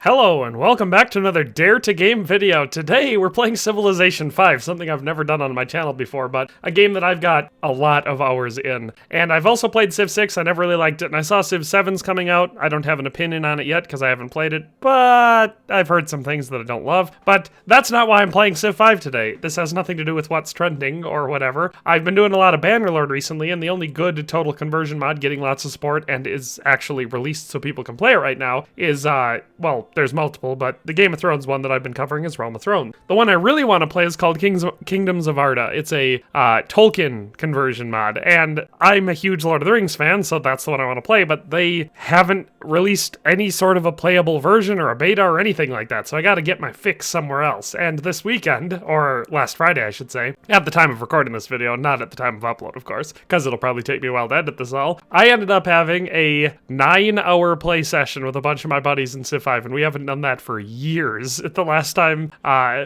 Hello and welcome back to another Dare to Game video. Today we're playing Civilization V, something I've never done on my channel before, but a game that I've got a lot of hours in. And I've also played Civ 6, I never really liked it, and I saw Civ 7's coming out. I don't have an opinion on it yet because I haven't played it, but I've heard some things that I don't love. But that's not why I'm playing Civ 5 today. This has nothing to do with what's trending or whatever. I've been doing a lot of Bannerlord recently, and the only good total conversion mod getting lots of support and is actually released so people can play it right now is, well, there's multiple, but the Game of Thrones one that I've been covering is Realm of Thrones. The one I really want to play is called Kingdoms of Arda. It's a Tolkien conversion mod, and I'm a huge Lord of the Rings fan, so that's the one I want to play, but they haven't released any sort of a playable version or a beta or anything like that, so I gotta get my fix somewhere else. And this weekend, or last Friday I should say, at the time of recording this video, not at the time of upload of course, because it'll probably take me a while to edit this all, I ended up having a 9-hour play session with a bunch of my buddies in Civ 5, and we haven't done that for years. The last time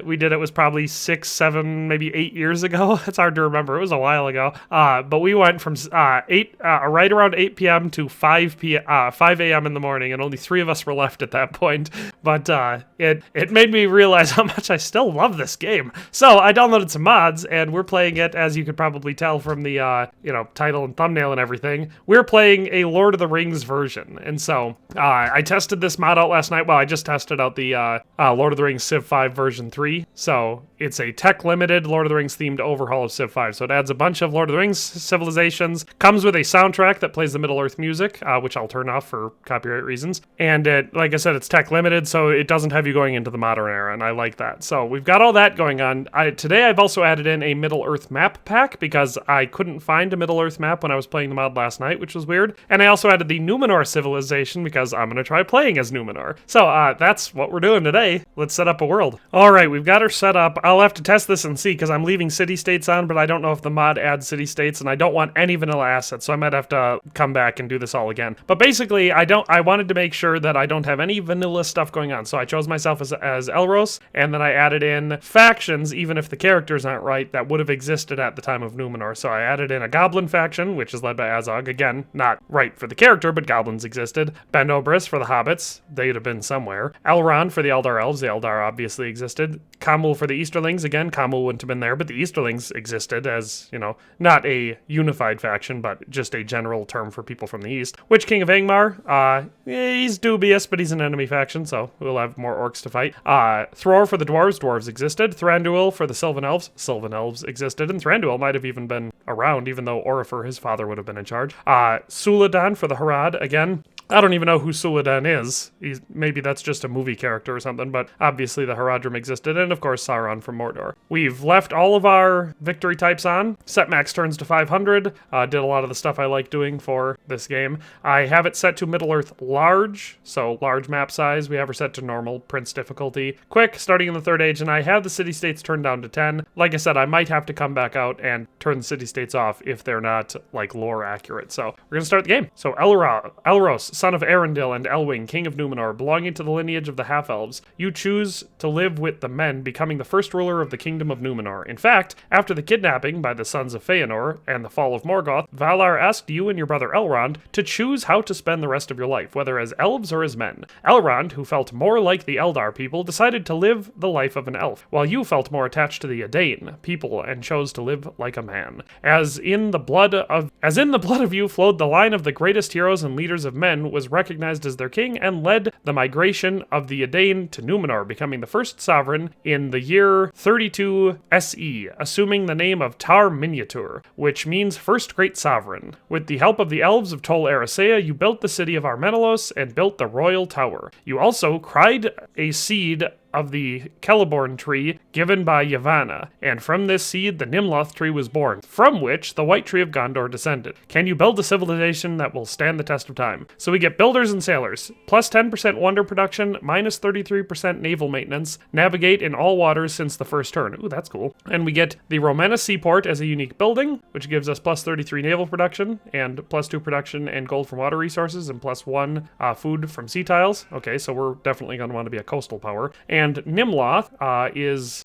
we did it was probably 6, 7, maybe 8 years ago. It's hard to remember. It was a while ago. But we went from right around 8 p.m. to 5 a.m. in the morning, and only 3 of us were left at that point. But it made me realize how much I still love this game. So I downloaded some mods, and we're playing it, as you could probably tell from the title and thumbnail and everything. We're playing a Lord of the Rings version, and so I tested this mod out last night. Well, I just tested out the Lord of the Rings Civ 5 version 3. So it's a tech-limited Lord of the Rings themed overhaul of Civ 5. So it adds a bunch of Lord of the Rings civilizations, comes with a soundtrack that plays the Middle-earth music, which I'll turn off for copyright reasons. And like I said, it's tech-limited, so it doesn't have you going into the modern era, and I like that. So we've got all that going on. Today I've also added in a Middle-earth map pack, because I couldn't find a Middle-earth map when I was playing the mod last night, which was weird. And I also added the Numenor civilization, because I'm going to try playing as Numenor. So that's what we're doing today. Let's set up a world. All right, we've got her set up. I'll have to test this and see, because I'm leaving city-states on, but I don't know if the mod adds city-states, and I don't want any vanilla assets, so I might have to come back and do this all again. But basically, I wanted to make sure that I don't have any vanilla stuff going on, so I chose myself as Elros, and then I added in factions, even if the characters aren't right, that would have existed at the time of Numenor. So I added in a Goblin faction, which is led by Azog. Again, not right for the character, but goblins existed. Ben Oberys for the hobbits. They'd have been somewhere. Elrond for the Eldar elves. The Eldar obviously existed. Kamul for the Easterlings. Again, Kamul wouldn't have been there, but the Easterlings existed as, not a unified faction, but just a general term for people from the East. Witch King of Angmar. He's dubious, but he's an enemy faction, so we'll have more orcs to fight. Thror for the dwarves. Dwarves existed. Thranduil for the Sylvan elves. Sylvan elves existed, and Thranduil might have even been around, even though Orifer, his father, would have been in charge. Suladan for the Harad. Again, I don't even know who Suladan is. Maybe that's just a movie character or something, but obviously the Haradrim existed, and of course Sauron from Mordor. We've left all of our victory types on. Set max turns to 500. Did a lot of the stuff I like doing for this game. I have it set to Middle-earth large, so large map size. We have her set to normal, Prince difficulty. Quick, starting in the Third Age, and I have the city-states turned down to 10. Like I said, I might have to come back out and turn the city-states off if they're not, lore accurate. So we're going to start the game. So Elros, son of Arundel and Elwing, king of Numenor, belonging to the lineage of the half-elves. You choose to live with the men, becoming the first ruler of the kingdom of Numenor. In fact, after the kidnapping by the sons of Feanor and the fall of Morgoth, Valar asked you and your brother Elrond to choose how to spend the rest of your life, whether as elves or as men. Elrond, who felt more like the Eldar people, decided to live the life of an elf, while you felt more attached to the Edain people and chose to live like a man. As in the blood of you flowed the line of the greatest heroes and leaders of men, was recognized as their king and led the migration of the Edain to Numenor, becoming the first sovereign in the year 32 SE, assuming the name of Tar Miniatur, which means first great sovereign. With the help of the elves of Tol Eressëa, you built the city of Armenelos and built the royal tower. You also cried a seed of the Celeborn tree given by Yavanna, and from this seed the Nimloth tree was born, from which the White Tree of Gondor descended. Can you build a civilization that will stand the test of time? So we get builders and sailors, plus 10% wonder production, minus 33% naval maintenance, navigate in all waters since the first turn. Ooh, that's cool. And we get the Romena seaport as a unique building, which gives us plus 33 naval production, and plus 2 production and gold from water resources, and plus 1 food from sea tiles. Okay, so we're definitely going to want to be a coastal power. And Nimloth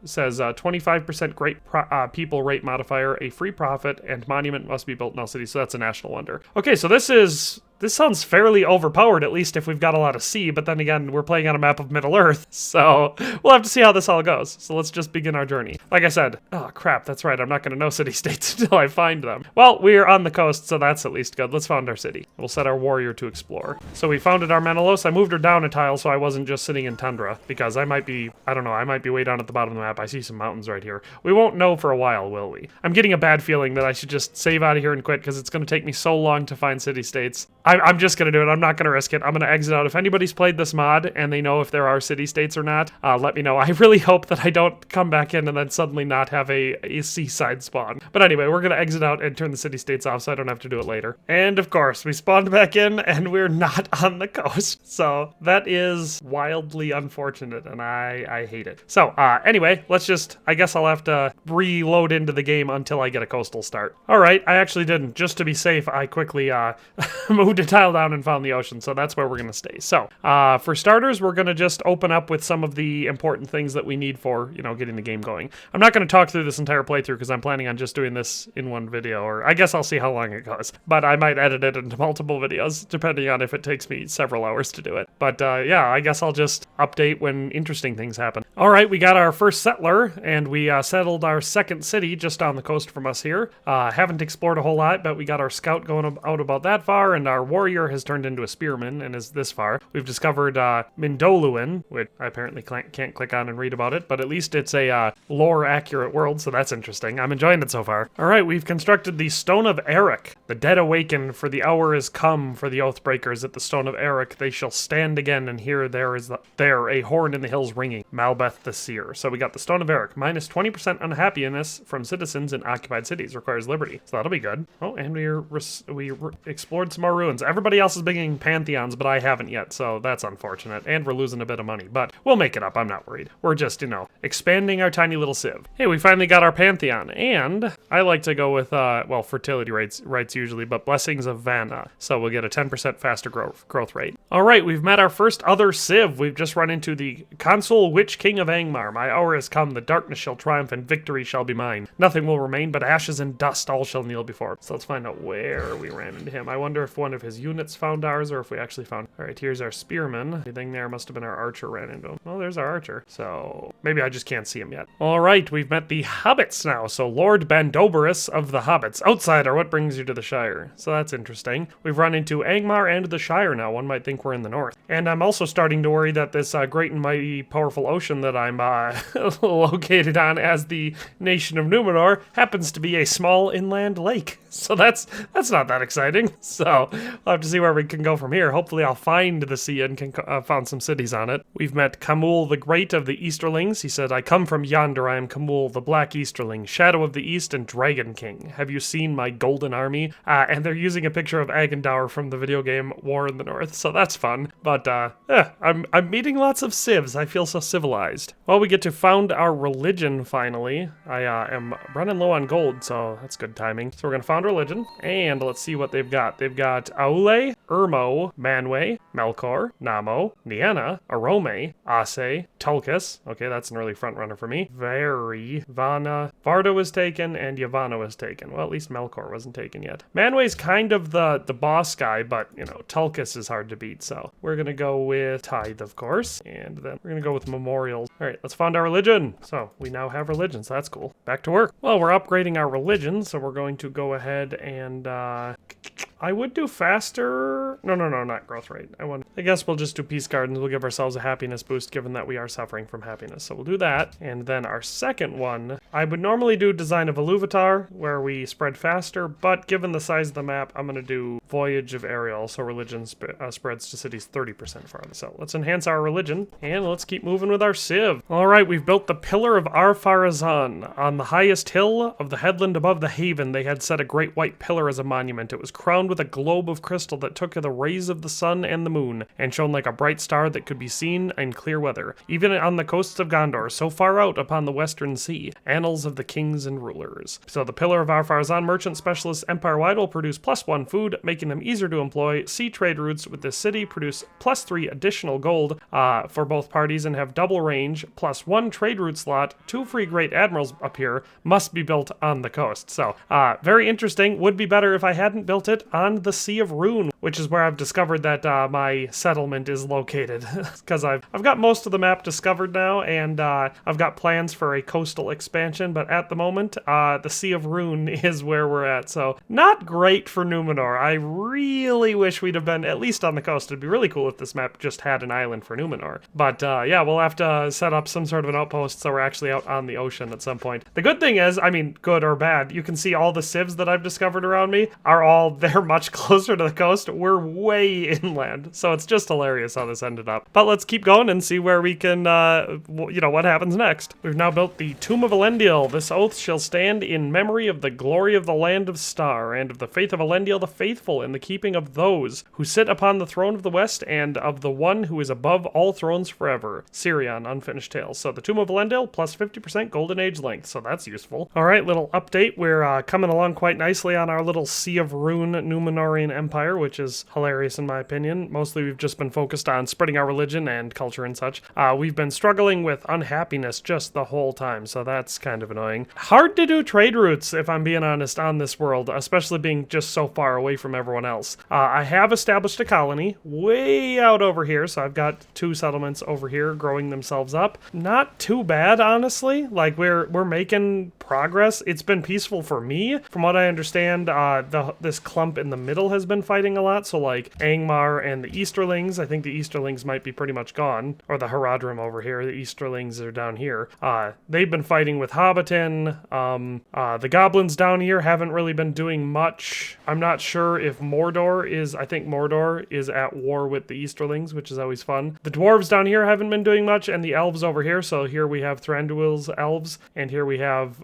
says 25% great people rate modifier, a free profit, and monument must be built in all cities. So that's a national wonder. Okay, so this is This sounds fairly overpowered, at least if we've got a lot of sea, but then again, we're playing on a map of Middle-earth, so we'll have to see how this all goes. So let's just begin our journey. Like I said, oh crap, that's right, I'm not gonna know city-states until I find them. Well, we're on the coast, so that's at least good. Let's found our city. We'll set our warrior to explore. So we founded our Menelaus. I moved her down a tile so I wasn't just sitting in tundra, because I might be, I don't know, I might be way down at the bottom of the map. I see some mountains right here. We won't know for a while, will we? I'm getting a bad feeling that I should just save out of here and quit, because it's gonna take me so long to find city-states. I'm just gonna do it. I'm not gonna risk it. I'm gonna exit out. If anybody's played this mod and they know if there are city-states or not, let me know. I really hope that I don't come back in and then suddenly not have a seaside spawn. But anyway, we're gonna exit out and turn the city-states off so I don't have to do it later. And of course, we spawned back in and we're not on the coast. So that is wildly unfortunate and I hate it. So anyway, let's just, I guess I'll have to reload into the game until I get a coastal start. All right, I actually didn't. Just to be safe, I quickly moved a tile down and found the ocean. So that's where we're gonna stay. So for starters, we're gonna just open up with some of the important things that we need for, you know, getting the game going. I'm not gonna talk through this entire playthrough because I'm planning on just doing this in one video, or I guess I'll see how long it goes. But I might edit it into multiple videos, depending on if it takes me several hours to do it. But yeah, I guess I'll just update when interesting things happen. All right, we got our first settler, and we settled our second city just down the coast from us here. Haven't explored a whole lot, but we got our scout going out about that far, and our warrior has turned into a spearman and is this far. We've discovered Mindoluin, which I apparently can't click on and read about it, but at least it's a lore-accurate world, so that's interesting. I'm enjoying it so far. All right, we've constructed the Stone of Eric. The dead awaken, for the hour is come for the Oathbreakers. At the Stone of Eric they shall stand again, and here there is there a horn in the hills ringing. Malbeth the Seer. So we got the Stone of Eric, minus 20% unhappiness from citizens in occupied cities, requires liberty. So that'll be good. Oh, and we explored some more ruins. Everybody else is beginning pantheons, but I haven't yet, so that's unfortunate. And we're losing a bit of money, but we'll make it up. I'm not worried. We're just, you know, expanding our tiny little civ. Hey, we finally got our pantheon, and I like to go with, well, fertility rights usually, but Blessings of Vanna. So we'll get a 10% faster growth rate. All right, we've met our first other civ. We've just run into the Consul Witch King of Angmar. My hour has come. The darkness shall triumph, and victory shall be mine. Nothing will remain but ashes and dust. All shall kneel before. So let's find out where we ran into him. I wonder if one of his units found ours, or if we actually found... All right, here's our spearman. Anything there must have been our archer ran into him. Well, there's our archer. So maybe I just can't see him yet. All right, we've met the hobbits now. So Lord Bandoberus of the Hobbits. Outsider, what brings you to the Shire? So that's interesting. We've run into Angmar and the Shire now. One might think we're in the north. And I'm also starting to worry that this great and mighty powerful ocean that I'm located on as the nation of Numenor happens to be a small inland lake. So that's not that exciting. So we'll have to see where we can go from here. Hopefully I'll find the sea and can found some cities on it. We've met Kamul the Great of the Easterlings. He said, I come from yonder. I am Kamul, the Black Easterling, Shadow of the East and Dragon King. Have you seen my golden army? And they're using a picture of Agendaur from the video game War in the North. So that's fun. But I'm meeting lots of civs. I feel so civilized. Well, we get to found our religion finally. I am running low on gold, so that's good timing. So we're gonna found religion, and let's see what they've got. They've got Aule, Irmo, Manwë, Melkor, Namo, Nienna, Arome, Ase, Tulkas. Okay, that's an early front runner for me. Vana, Varda was taken, and Yavanna was taken. Well, at least Melkor wasn't taken yet. Manwë's kind of the boss guy, but you know, Tulkas is hard to beat, so we're gonna go with Tithe, of course, and then we're gonna go with Memorials. All right, let's found our religion. So we now have religion, so that's cool. Back to work. Well, we're upgrading our religion, so we're going to go ahead and I would do faster. No, not growth rate. I guess we'll just do peace gardens. We'll give ourselves a happiness boost given that we are suffering from happiness. So we'll do that. And then our second one, I would normally do Design of Iluvatar where we spread faster, but given the size of the map, I'm going to do Voyage of Ariel. So religion spreads to cities 30% farther. So let's enhance our religion and let's keep moving with our civ. All right, we've built the Pillar of Ar-Pharazôn. On the highest hill of the headland above the haven, they had set a great white pillar as a monument. It was crowned with a globe of crystal that took the rays of the sun and the moon, and shone like a bright star that could be seen in clear weather, even on the coasts of Gondor, so far out upon the western sea. Annals of the kings and rulers. So the Pillar of Ar-Pharazôn merchant specialists empire-wide will produce +1 food, making them easier to employ. Sea trade routes with this city produce +3 additional gold for both parties and have double range, +1 trade route slot. 2 free great admirals appear, must be built on the coast. So very interesting. Would be better if I hadn't built it on the Sea of Rune, which is where I've discovered that my settlement is located. Because I've got most of the map discovered now, and I've got plans for a coastal expansion, but at the moment, the Sea of Rune is where we're at, so not great for Numenor. I really wish we'd have been at least on the coast. It'd be really cool if this map just had an island for Numenor. But yeah, we'll have to set up some sort of an outpost so we're actually out on the ocean at some point. The good thing is, I mean, good or bad, you can see all the civs that I've discovered around me they're much closer to the coast. We're way inland, so it's just hilarious how this ended up. But let's keep going and see where we can, you know, what happens next. We've now built the Tomb of Elendil. This oath shall stand in memory of the glory of the land of Star, and of the faith of Elendil the faithful, in the keeping of those who sit upon the throne of the West, and of the one who is above all thrones forever. Sirion, Unfinished Tales. So the Tomb of Elendil, plus 50% Golden Age length, so that's useful. Alright, little update. We're coming along quite nicely on our little Sea of Rune Numenorian Empire, which is hilarious in my opinion. Mostly we've just been focused on spreading our religion and culture and such. We've been struggling with unhappiness just the whole time, so that's kind of annoying. Hard to do trade routes, if I'm being honest, on this world, especially being just so far away from everyone else. I have established a colony way out over here, so I've got 2 settlements over here growing themselves up. Not too bad, honestly. Like, we're making progress. It's been peaceful for me. From what I understand, this clump in the middle has been fighting a lot, so like Angmar and the Easterlings, I think the Easterlings might be pretty much gone, or the Haradrim over here, the Easterlings are down here. They've been fighting with Hobbiton. The goblins down here haven't really been doing much. I'm not sure if I think Mordor is at war with the Easterlings, which is always fun. The dwarves down here haven't been doing much, and the elves over here, so here we have Thranduil's elves, and here we have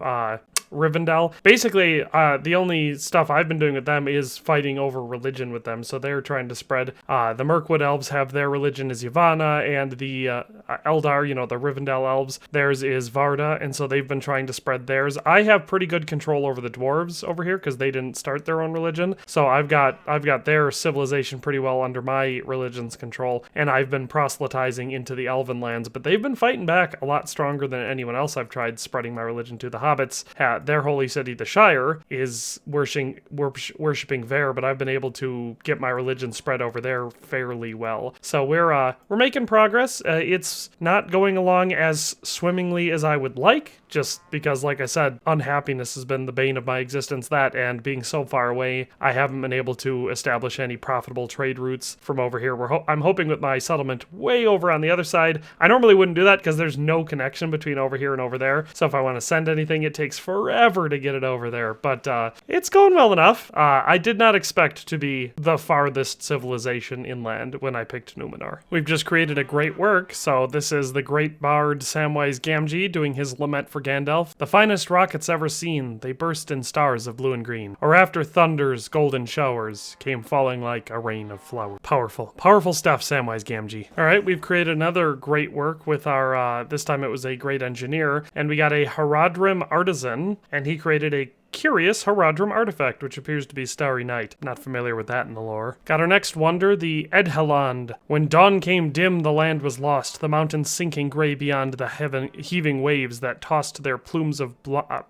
Rivendell. Basically, the only stuff I've been doing with them is fighting over religion with them, so they're trying to spread. The Mirkwood elves have their religion is Yavanna, and the Eldar, you know, the Rivendell elves, theirs is Varda, and so they've been trying to spread theirs. I have pretty good control over the dwarves over here, because they didn't start their own religion, so I've got their civilization pretty well under my religion's control, and I've been proselytizing into the elven lands, but they've been fighting back a lot stronger than anyone else I've tried spreading my religion to. The hobbits, their holy city, the Shire, is worshipping Ver, but I've been able to get my religion spread over there fairly well. So we're making progress. It's not going along as swimmingly as I would like, just because, like I said, unhappiness has been the bane of my existence. That, and being so far away, I haven't been able to establish any profitable trade routes from over here. I'm hoping with my settlement way over on the other side. I normally wouldn't do that because there's no connection between over here and over there, so if I want to send anything, it takes forever to get it over there, but it's going well enough. I did not expect to be the farthest civilization inland when I picked Numenor. We've just created a great work, so this is the great bard Samwise Gamgee doing his lament for Gandalf. The finest rockets ever seen, they burst in stars of blue and green, or after thunder's golden showers came falling like a rain of flowers. Powerful stuff, Samwise Gamgee. Alright, we've created another great work with our, this time it was a great engineer, and we got a Haradrim artisan, and he created a curious Haradrim artifact, which appears to be Starry Night. Not familiar with that in the lore. Got our next wonder, the Edheland. When dawn came dim, the land was lost, the mountains sinking gray beyond the heaving waves that tossed their plumes of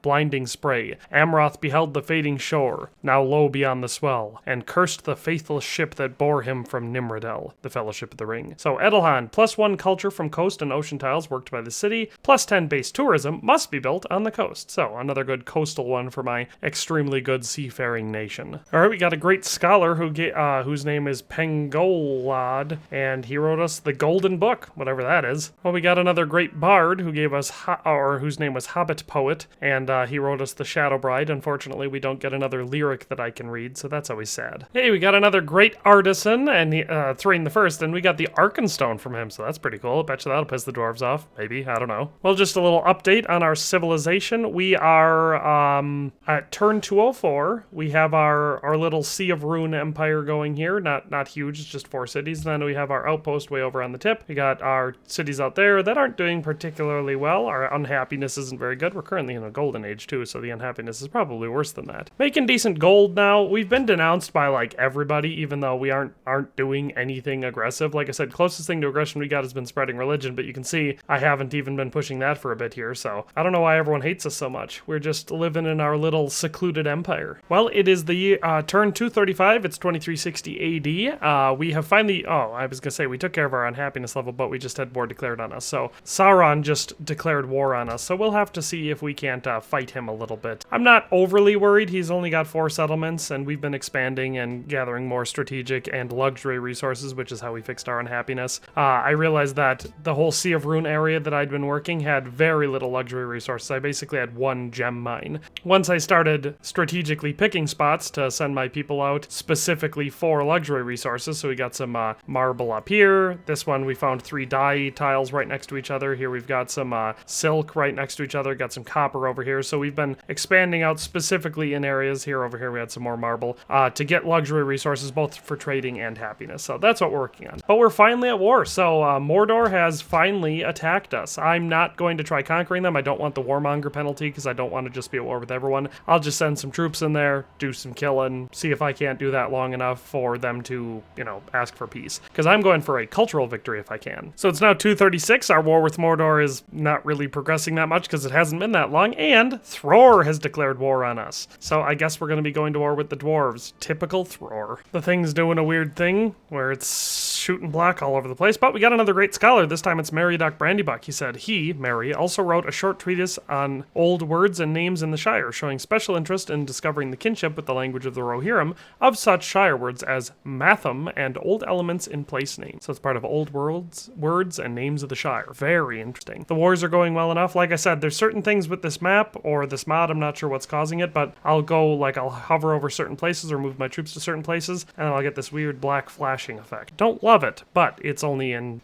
blinding spray. Amroth beheld the fading shore, now low beyond the swell, and cursed the faithless ship that bore him from Nimrodel, the Fellowship of the Ring. So Edelhand, +1 culture from coast and ocean tiles worked by the city, +10 base tourism must be built on the coast. So another good coastal one for my extremely good seafaring nation. Alright, we got a great scholar whose name is Pengolad, and he wrote us the Golden Book, whatever that is. Well, we got another great bard who gave us, whose name was Hobbit Poet, and he wrote us the Shadow Bride. Unfortunately, we don't get another lyric that I can read, so that's always sad. Hey, we got another great artisan, and Thrain the First, and we got the Arkenstone from him, so that's pretty cool. I bet you that'll piss the dwarves off. Maybe, I don't know. Well, just a little update on our civilization. We are, at turn 204, we have our little Sea of Rune empire going here. Not huge, it's just 4 cities. And then we have our outpost way over on the tip. We got our cities out there that aren't doing particularly well. Our unhappiness isn't very good. We're currently in a golden age too, so the unhappiness is probably worse than that. Making decent gold now. We've been denounced by like everybody, even though we aren't doing anything aggressive. Like I said, closest thing to aggression we got has been spreading religion, but you can see I haven't even been pushing that for a bit here, so I don't know why everyone hates us so much. We're just living in our little little secluded empire. Well, it is the turn 235. It's 2360 AD. We have finally... Oh, I was going to say we took care of our unhappiness level, but we just had war declared on us. So Sauron just declared war on us. So we'll have to see if we can't fight him a little bit. I'm not overly worried. He's only got 4 settlements, and we've been expanding and gathering more strategic and luxury resources, which is how we fixed our unhappiness. I realized that the whole Sea of Rune area that I'd been working had very little luxury resources. I basically had 1 gem mine. Once I started strategically picking spots to send my people out specifically for luxury resources, so we got some marble up here. This one we found 3 dye tiles right next to each other. Here we've got some silk right next to each other, got some copper over here. So we've been expanding out specifically in areas. Over here we had some more marble to get luxury resources both for trading and happiness. So that's what we're working on. But we're finally at war. So Mordor has finally attacked us. I'm not going to try conquering them. I don't want the warmonger penalty because I don't want to just be at war with everyone. I'll just send some troops in there, do some killing, see if I can't do that long enough for them to, you know, ask for peace. Because I'm going for a cultural victory if I can. So it's now 236. Our war with Mordor is not really progressing that much because it hasn't been that long. And Thror has declared war on us. So I guess we're going to be going to war with the dwarves. Typical Thror. The thing's doing a weird thing where it's shooting black all over the place. But we got another great scholar. This time it's Meriadoc Brandybuck. He said Mary, also wrote a short treatise on old words and names in the Shire, showing special interest in discovering the kinship with the language of the Rohirrim of such Shire words as Matham and old elements in place names. So it's part of old words and names of the Shire. Very interesting. The wars are going well enough. Like I said, there's certain things with this map or this mod, I'm not sure what's causing it, but I'll hover over certain places or move my troops to certain places, and then I'll get this weird black flashing effect. Don't love it, but it's only in,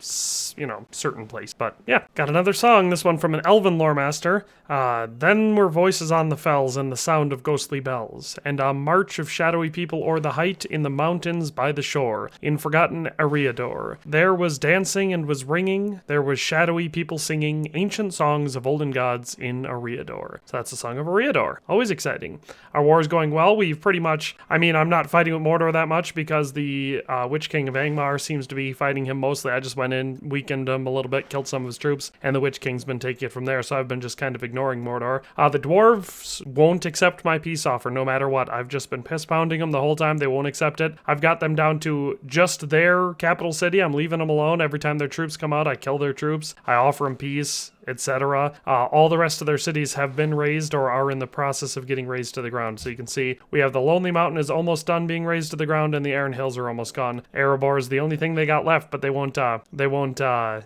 you know, certain places. But yeah, got another song, this one from an elven lore master. Then were voices on the fells and the sound of ghostly bells, and a march of shadowy people o'er the height in the mountains by the shore, in forgotten Eriador. There was dancing and was ringing, there was shadowy people singing ancient songs of olden gods in Eriador. So that's the song of Eriador. Always exciting. Our war is going well. We've pretty much, I mean, I'm not fighting with Mordor that much because the Witch King of Angmar seems to be fighting him mostly. I just went in, weakened him a little bit, killed some of his troops, and the Witch King's been taking it from there, so I've been just kind of ignoring Mordor. The dwarves won't accept my peace offer no matter what. I've just been piss pounding them the whole time. They won't accept it. I've got them down to just their capital city. I'm leaving them alone. Every time their troops come out, I kill their troops. I offer them peace, etc. All the rest of their cities have been razed or are in the process of getting razed to the ground. So you can see we have the Lonely Mountain is almost done being razed to the ground, and the Aran Hills are almost gone. Erebor is the only thing they got left, but they won't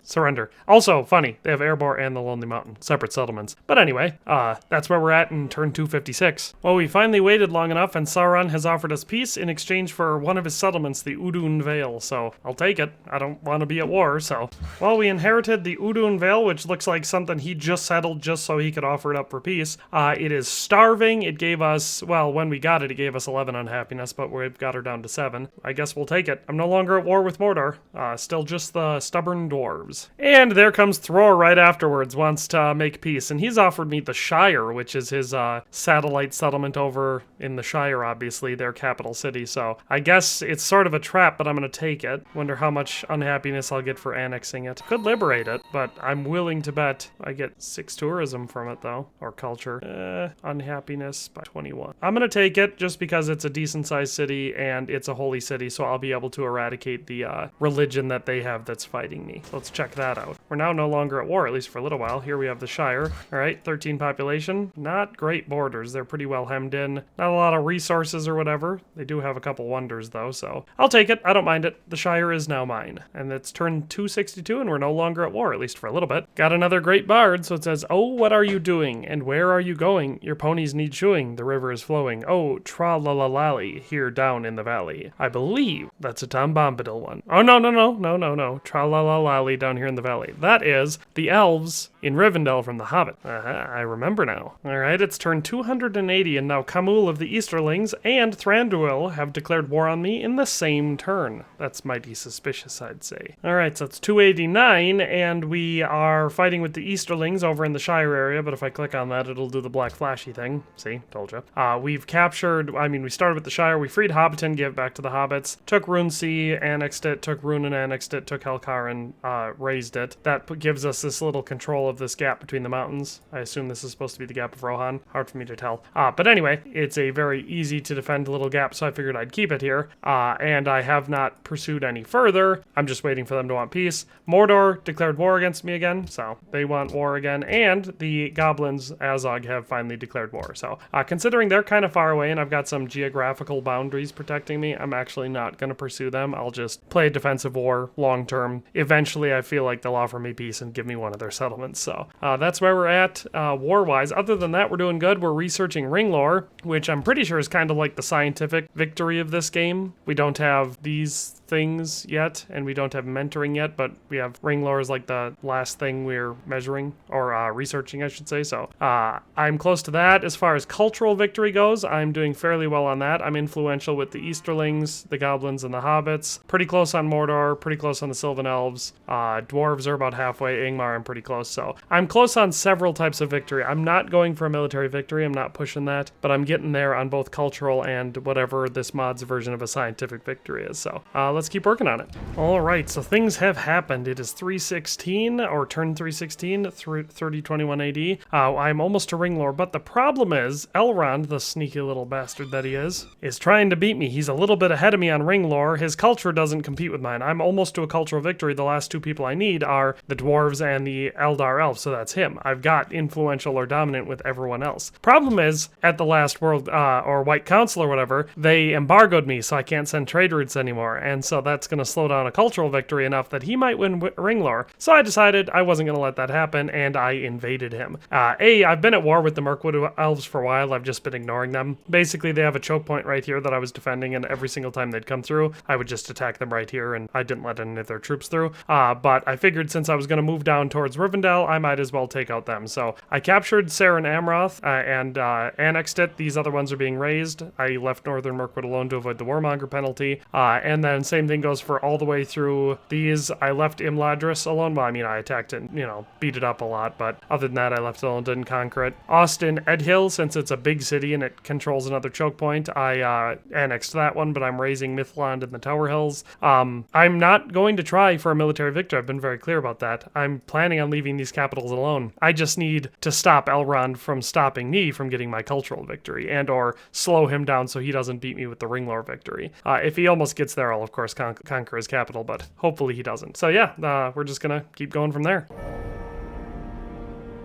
surrender. Also, funny, they have Erebor and the Lonely Mountain, separate settlements. But anyway, that's where we're at in turn 256. Well, we finally waited long enough, and Sauron has offered us peace in exchange for one of his settlements, the Udun Vale. So I'll take it. I don't want to be at war, so. Well, we inherited the Udun Vale, which looks like something he just settled just so he could offer it up for peace. It is starving. It gave us, well, when we got it, it gave us 11 unhappiness, but we've got her down to 7. I guess we'll take it. I'm no longer at war with Mordor. Still just the stubborn dwarves. And there comes Thror right afterwards, wants to make peace, and he's offered me the Shire, which is his satellite settlement over in the Shire, obviously, their capital city. So I guess it's sort of a trap, but I'm going to take it. Wonder how much unhappiness I'll get for annexing it. Could liberate it, but I'm willing to bet I get 6 tourism from it, though, or culture. Unhappiness by 21. I'm going to take it just because it's a decent-sized city and it's a holy city, so I'll be able to eradicate the religion that they have that's fighting me. So let's check that out. We're now no longer at war, at least for a little while. Here we have the Shire. All right, 13 population. Not great borders. They're pretty well hemmed in. Not a lot of resources or whatever. They do have a couple wonders, though, so I'll take it. I don't mind it. The Shire is now mine. And it's turned 262, and we're no longer at war, at least for a little bit. Got another great bard, so it says, "Oh, what are you doing? And where are you going? Your ponies need shoeing. The river is flowing. Oh, tra-la-la-lally, here down in the valley." I believe that's a Tom Bombadil one. Oh, no. Tra-la-la-lally down here in the valley. That is the elves in Rivendell from The Hobbit. I remember now. All right, it's turned 280, and now Khamûl of the Easterlings and Thranduil have declared war on me in the same turn. That's mighty suspicious, I'd say. All right, so it's 289, and we are fighting with with the Easterlings over in the Shire area, but if I click on that, it'll do the black flashy thing. See, told you. We've captured, we started with the Shire, we freed Hobbiton, gave it back to the Hobbits, took Rune Sea, annexed it, took Rune and annexed it, took Helkaran, raised it. That gives us this little control of this gap between the mountains. I assume this is supposed to be the Gap of Rohan. Hard for me to tell. But anyway, it's a very easy to defend little gap, so I figured I'd keep it here. And I have not pursued any further. I'm just waiting for them to want peace. Mordor declared war against me again, so they want war again. And the goblins, Azog, have finally declared war. So considering they're kind of far away and I've got some geographical boundaries protecting me, I'm actually not going to pursue them. I'll just play a defensive war long term. Eventually, I feel like they'll offer me peace and give me one of their settlements. So that's where we're at war-wise. Other than that, we're doing good. We're researching ring lore, which I'm pretty sure is kind of like the scientific victory of this game. We don't have these things yet, and we don't have mentoring yet, but we have ring lore is like the last thing we're measuring, or researching, I should say. So I'm close to that. As far as cultural victory goes, I'm doing fairly well on that. I'm influential with the Easterlings, the goblins, and the hobbits. Pretty close on Mordor, pretty close on the Sylvan Elves. Dwarves are about halfway. Ingmar, I'm pretty close. So I'm close on several types of victory. I'm not going for a military victory. I'm not pushing that, but I'm getting there on both cultural and whatever this mod's version of a scientific victory is. So let's keep working on it. All right, so things have happened. It is 316, or turn 316, 3021 AD. I'm almost to ring lore, but the problem is Elrond, the sneaky little bastard that he is trying to beat me. He's a little bit ahead of me on ring lore. His culture doesn't compete with mine. I'm almost to a cultural victory. The last two people I need are the dwarves and the Eldar elves, so that's him. I've got influential or dominant with everyone else. Problem is, at the last world, or White Council or whatever, they embargoed me, so I can't send trade routes anymore, and so that's going to slow down a cultural victory enough that he might win ring lore. So I decided I wasn't going to let that happen, and I invaded him. I've been at war with the Mirkwood elves for a while. I've just been ignoring them. Basically, they have a choke point right here that I was defending, and every single time they'd come through, I would just attack them right here, and I didn't let any of their troops through. But I figured since I was going to move down towards Rivendell, I might as well take out them. So I captured Saren Amroth and annexed it. These other ones are being raised. I left Northern Mirkwood alone to avoid the Warmonger penalty. And then same thing goes for all the way through these. I left Imladris alone. Well, I attacked it, beat it up a lot, but other than that, I left it alone, didn't conquer it. Austin Edhill, since it's a big city and it controls another choke point, I annexed that one, but I'm raising Mithlond in the Tower Hills. I'm not going to try for a military victory. I've been very clear about that. I'm planning on leaving these capitals alone. I just need to stop Elrond from stopping me from getting my cultural victory, and or slow him down so he doesn't beat me with the ring lore victory. If he almost gets there, I'll of course conquer his capital, but hopefully he doesn't. So yeah, we're just gonna keep going from there.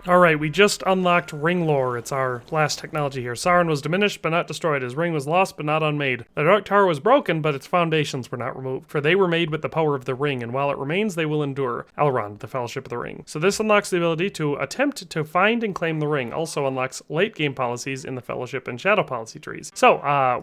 Alright, we just unlocked ring lore. It's our last technology here. Sauron was diminished, but not destroyed. His ring was lost, but not unmade. The Dark Tower was broken, but its foundations were not removed. For they were made with the power of the ring, and while it remains, they will endure. Elrond, the Fellowship of the Ring. So this unlocks the ability to attempt to find and claim the ring. Also unlocks late game policies in the Fellowship and Shadow policy trees. So,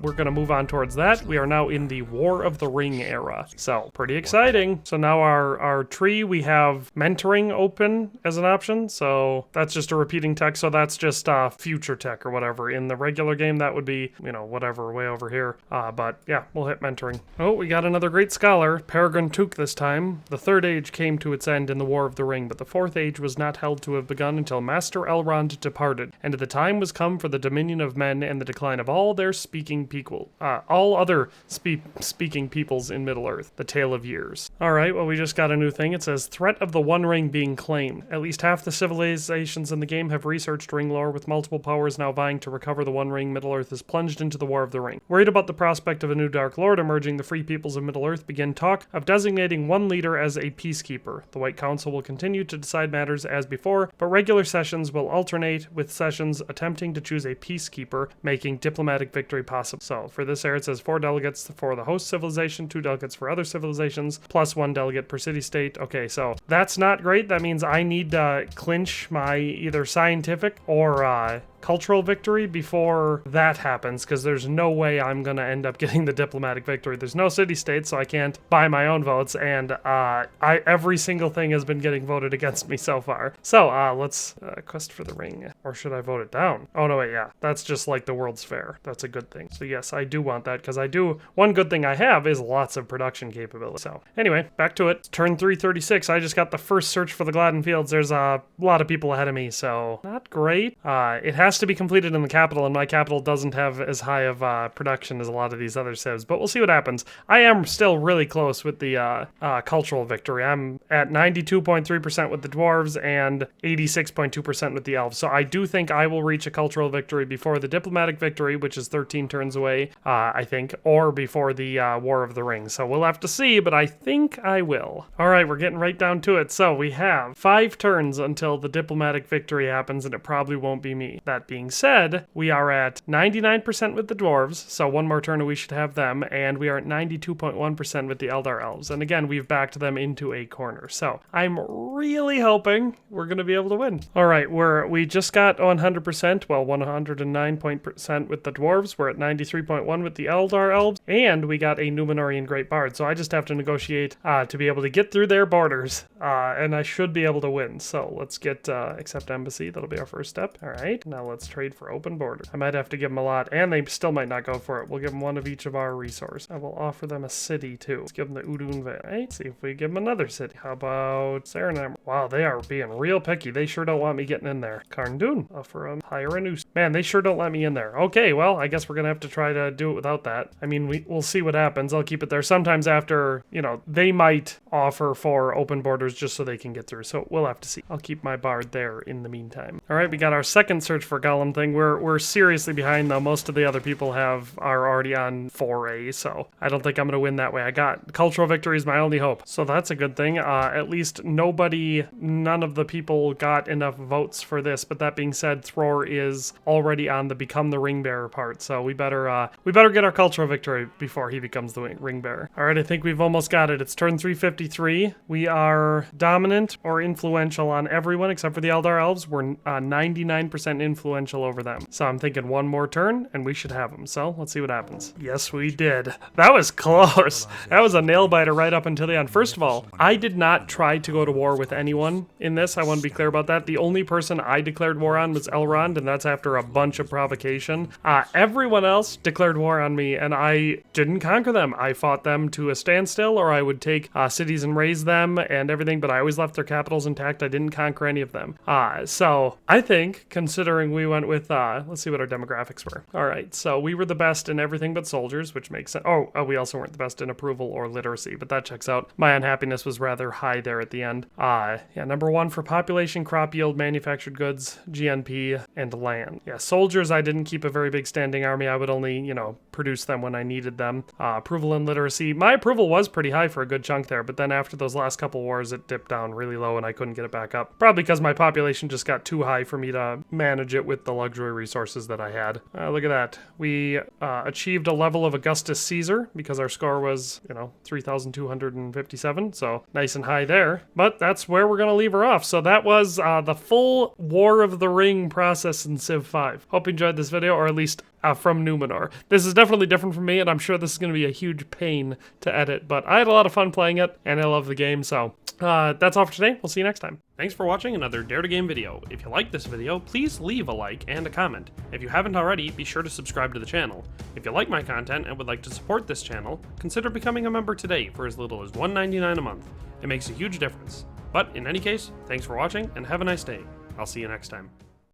we're going to move on towards that. We are now in the War of the Ring era. So, pretty exciting. So now our tree, we have mentoring open as an option. So that's just a repeating tech, so that's just future tech or whatever. In the regular game, that would be, whatever, way over here. But yeah, we'll hit mentoring. Oh, we got another great scholar, Peregrine Took this time. The Third Age came to its end in the War of the Ring, but the Fourth Age was not held to have begun until Master Elrond departed, and the time was come for the dominion of men and the decline of all their all other speaking peoples in Middle-earth. The Tale of Years. Alright, well, we just got a new thing. It says, threat of the One Ring being claimed. At least half the civilizations in the game have researched ring lore, with multiple powers now vying to recover the One Ring. Middle-earth is plunged into the War of the Ring. Worried about the prospect of a new Dark Lord emerging, the free peoples of Middle-earth begin talk of designating one leader as a peacekeeper. The White Council will continue to decide matters as before, but regular sessions will alternate with sessions attempting to choose a peacekeeper, making diplomatic victory possible. So, for this era, it says 4 delegates for the host civilization, 2 delegates for other civilizations, plus 1 delegate per city-state. Okay, so that's not great. That means I need to clinch my my either scientific or cultural victory before that happens, because there's no way I'm going to end up getting the diplomatic victory. There's no city-state, so I can't buy my own votes, and every single thing has been getting voted against me so far. So let's quest for the ring. Or should I vote it down? Oh, no, wait, yeah. That's just like the World's Fair. That's a good thing. So yes, I do want that, because one good thing I have is lots of production capability. So anyway, back to it. Turn 336. I just got the first search for the Gladden Fields. There's a lot of people ahead of me, so not great. It has to be completed in the capital, and my capital doesn't have as high of production as a lot of these other civs, but we'll see what happens. I am still really close with the cultural victory. I'm at 92.3% with the dwarves and 86.2% with the elves, so I do think I will reach a cultural victory before the diplomatic victory, which is 13 turns away, I think, or before the War of the Ring. So we'll have to see, but I think I will. All right, we're getting right down to it. So we have 5 turns until the diplomatic victory happens, and it probably won't be me. That being said, we are at 99% with the dwarves, so one more turn and we should have them, and we are at 92.1% with the Eldar elves. And again, we've backed them into a corner. So I'm really hoping we're going to be able to win. All right, we just got 100%, well, 109% with the dwarves. We're at 93.1 with the Eldar elves, and we got a Numenorian Great Bard. So I just have to negotiate to be able to get through their borders, and I should be able to win. So let's get accept embassy. That'll be our first step. All right, now let's trade for open border. I might have to give them a lot, and they still might not go for it. We'll give them one of each of our resources. I will offer them a city too. Let's give them the Udun Vale. Right? See if we give them another city. How about Saranam? Wow, they are being real picky. They sure don't want me getting in there. Karndun, offer them hire a new. Man, they sure don't let me in there. Okay, well, I guess we're gonna have to try to do it without that. I mean, we'll see what happens. I'll keep it there. Sometimes after, they might offer for open borders just so they can get through. So we'll have to see. I'll keep my bard there in the meantime. All right, we got our second search for Gollum thing. We're seriously behind though. Most of the other people are already on 4A, so I don't think I'm gonna win that way. I got cultural victory is my only hope, so that's a good thing. At least none of the people got enough votes for this. But that being said, Thror is already on the become the ring bearer part, so we better get our cultural victory before he becomes the ring bearer. All right, I think we've almost got it. It's turn 353. We are dominant or influential on everyone except for the Eldar elves. We're 99% influential over them. So I'm thinking one more turn and we should have them. So let's see what happens. Yes, we did. That was close. That was a nail biter right up until the end. First of all, I did not try to go to war with anyone in this. I want to be clear about that. The only person I declared war on was Elrond, and that's after a bunch of provocation. Everyone else declared war on me, and I didn't conquer them. I fought them to a standstill, or I would take cities and raise them and everything, but I always left their capitals intact. I didn't conquer any of them. So I think, considering we went with, let's see what our demographics were. All right, so we were the best in everything but soldiers, which makes sense. Oh, we also weren't the best in approval or literacy, but that checks out. My unhappiness was rather high there at the end. Yeah, number 1 for population, crop yield, manufactured goods, GNP, and land. Yeah, soldiers, I didn't keep a very big standing army. I would only, produce them when I needed them. Approval and literacy. My approval was pretty high for a good chunk there, but then after those last couple wars, it dipped down really low and I couldn't get it back up. Probably because my population just got too high for me to manage it with the luxury resources that I had. Look at that. We achieved a level of Augustus Caesar because our score was, 3,257, so nice and high there. But that's where we're going to leave her off. So that was the full War of the Ring process in Civ 5. Hope you enjoyed this video, or at least from Numenor. This is definitely different from me, and I'm sure this is going to be a huge pain to edit, but I had a lot of fun playing it, and I love the game, so that's all for today. We'll see you next time. Thanks for watching another Dare to Game video. If you liked this video, please leave a like and a comment. If you haven't already, be sure to subscribe to the channel. If you like my content and would like to support this channel, consider becoming a member today for as little as $1.99 a month. It makes a huge difference. But in any case, thanks for watching, and have a nice day. I'll see you next time.